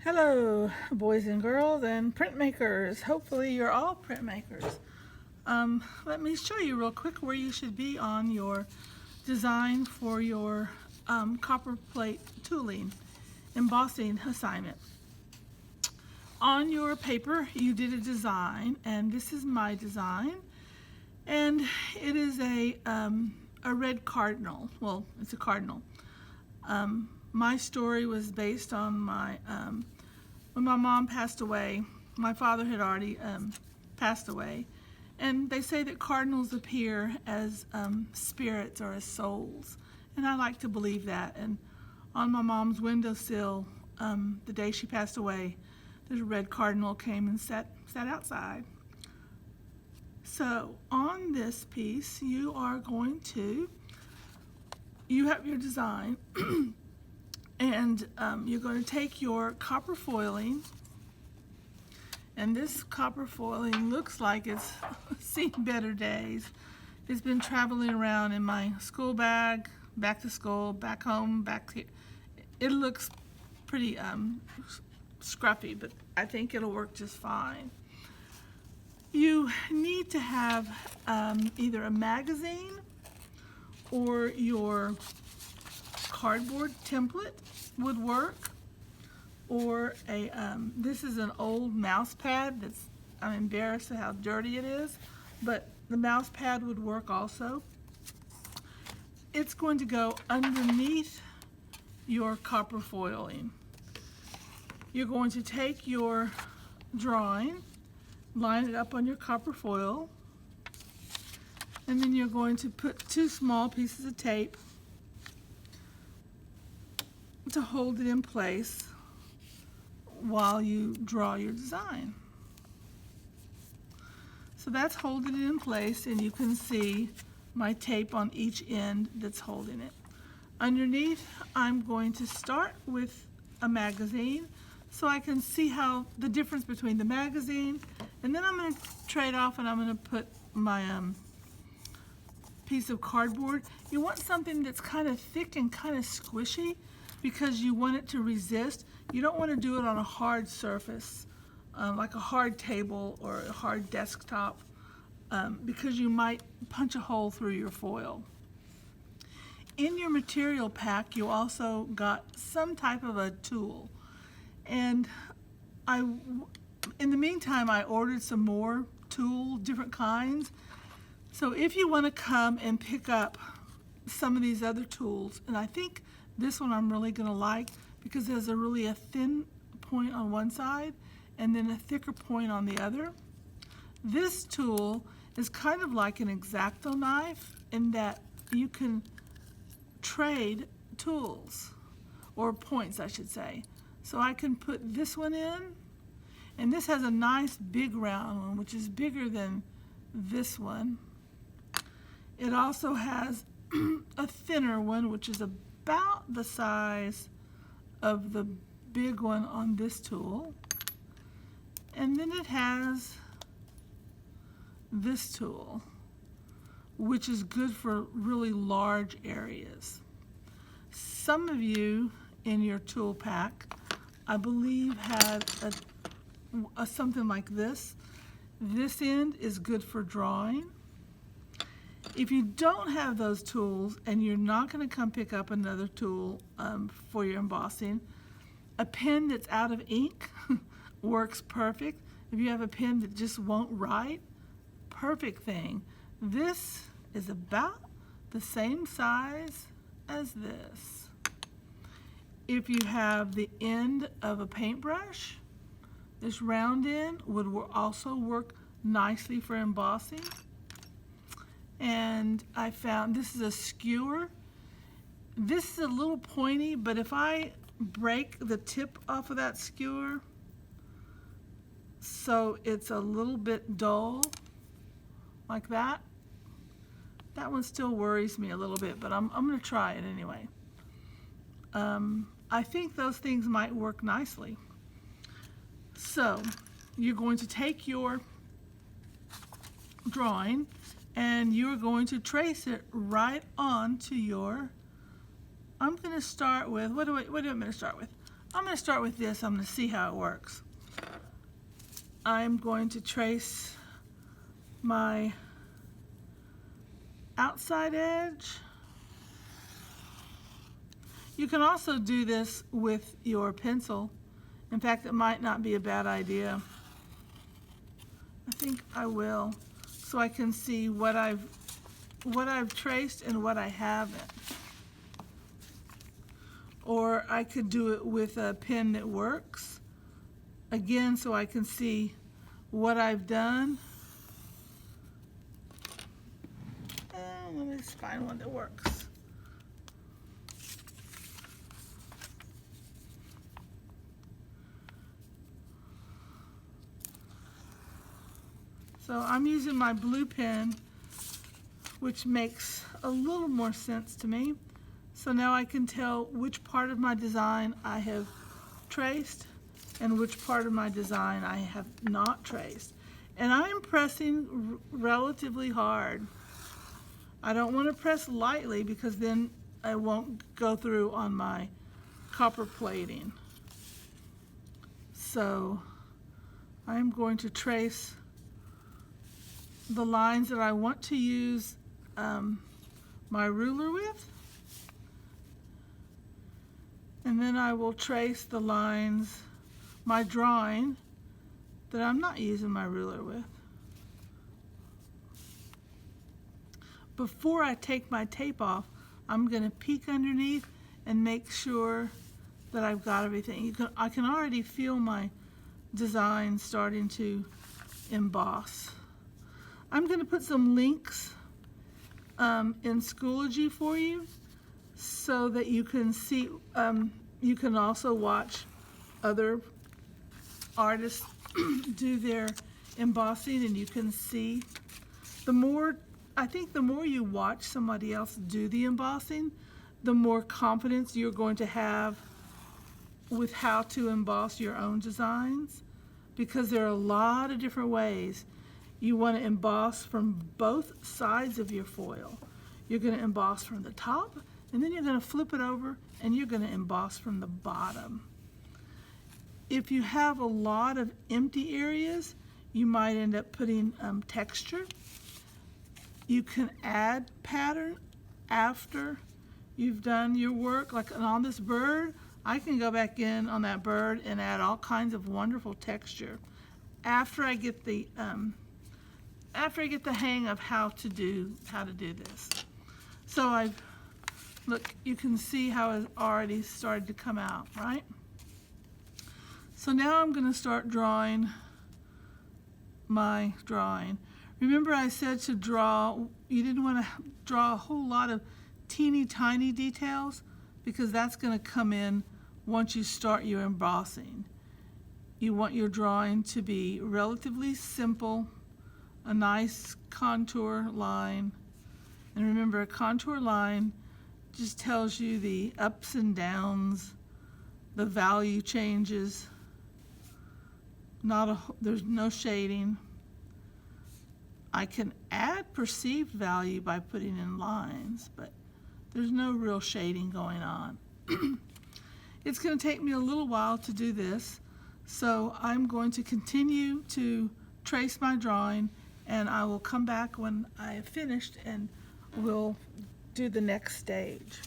Hello, boys and girls and printmakers. Hopefully you're all printmakers. Let me show you real quick where you should be on your design for your copper plate tooling embossing assignment. On your paper you did a design, and this is my design, and it is a red cardinal. Well, it's a cardinal. My story was based on when my mom passed away. My father had already passed away, and they say that cardinals appear as spirits or as souls, and I like to believe that. And on my mom's windowsill, the day she passed away, this red cardinal came and sat outside. So on this piece, you have your design. And you're going to take your copper foiling, and this copper foiling looks like it's seen better days. It's been traveling around in my school bag, back to school, back home, back here. It looks pretty scruffy, but I think it'll work just fine. You need to have either a magazine or your cardboard template would work, or this is an old mouse pad that's, I'm embarrassed at how dirty it is, but the mouse pad would work also. It's going to go underneath your copper foiling. You're going to take your drawing, line it up on your copper foil, and then you're going to put two small pieces of tape to hold it in place while you draw your design. So that's holding it in place, and you can see my tape on each end that's holding it. Underneath, I'm going to start with a magazine so I can see how the difference between the magazine, and then I'm going to trade off and I'm going to put my piece of cardboard. You want something that's kind of thick and kind of squishy, because you want it to resist. You don't want to do it on a hard surface, like a hard table or a hard desktop, because you might punch a hole through your foil. In your material pack, you also got some type of a tool. And in the meantime, I ordered some more tools, different kinds. So if you want to come and pick up some of these other tools, and I think this one I'm really going to like because there's a thin point on one side and then a thicker point on the other. This tool is kind of like an X-Acto knife in that you can trade tools, or points I should say. So I can put this one in, and this has a nice big round one which is bigger than this one. It also has a thinner one which is about the size of the big one on this tool, and then it has this tool which is good for really large areas. Some of you in your tool pack, I believe, had something like this. This end is good for drawing. If you don't have those tools and you're not going to come pick up another tool for your embossing, a pen that's out of ink works perfect. If you have a pen that just won't write, perfect thing. This is about the same size as this. If you have the end of a paintbrush, this round end would also work nicely for embossing. And I found this is a skewer. This is a little pointy, but if I break the tip off of that skewer so it's a little bit dull, like that, that one still worries me a little bit, but I'm going to try it anyway. I think those things might work nicely. So you're going to take your drawing and you're going to trace it right onto your, I'm going to start with, what do I want to start with? I'm going to start with this. I'm going to see how it works. I'm going to trace my outside edge. You can also do this with your pencil. In fact, it might not be a bad idea. I think I will, so I can see what I've traced and what I haven't. Or I could do it with a pen that works, again, so I can see what I've done. Let me just find one that works. So I'm using my blue pen, which makes a little more sense to me. So now I can tell which part of my design I have traced and which part of my design I have not traced. And I'm pressing relatively hard. I don't want to press lightly because then I won't go through on my copper plating. So I'm going to trace the lines that I want to use my ruler with, and then I will trace the lines, my drawing, that I'm not using my ruler with. Before I take my tape off, I'm going to peek underneath and make sure that I've got everything. I can already feel my design starting to emboss. I'm going to put some links in Schoology for you so that you can see, you can also watch other artists do their embossing, and you can see. I think the more you watch somebody else do the embossing, the more confidence you're going to have with how to emboss your own designs, because there are a lot of different ways. You want to emboss from both sides of your foil. You're going to emboss from the top, and then you're going to flip it over, and you're going to emboss from the bottom. If you have a lot of empty areas, you might end up putting texture. You can add pattern after you've done your work. Like on this bird, I can go back in on that bird and add all kinds of wonderful texture after I get the hang of how to do this. So look, you can see how it's already started to come out, right? So now I'm going to start drawing my drawing. Remember I said to draw, you didn't want to draw a whole lot of teeny tiny details, because that's going to come in once you start your embossing. You want your drawing to be relatively simple, a nice contour line. And remember, a contour line just tells you the ups and downs, the value changes. There's no shading. I can add perceived value by putting in lines, but there's no real shading going on. It's going to take me a little while to do this, so I'm going to continue to trace my drawing, and I will come back when I have finished and we'll do the next stage.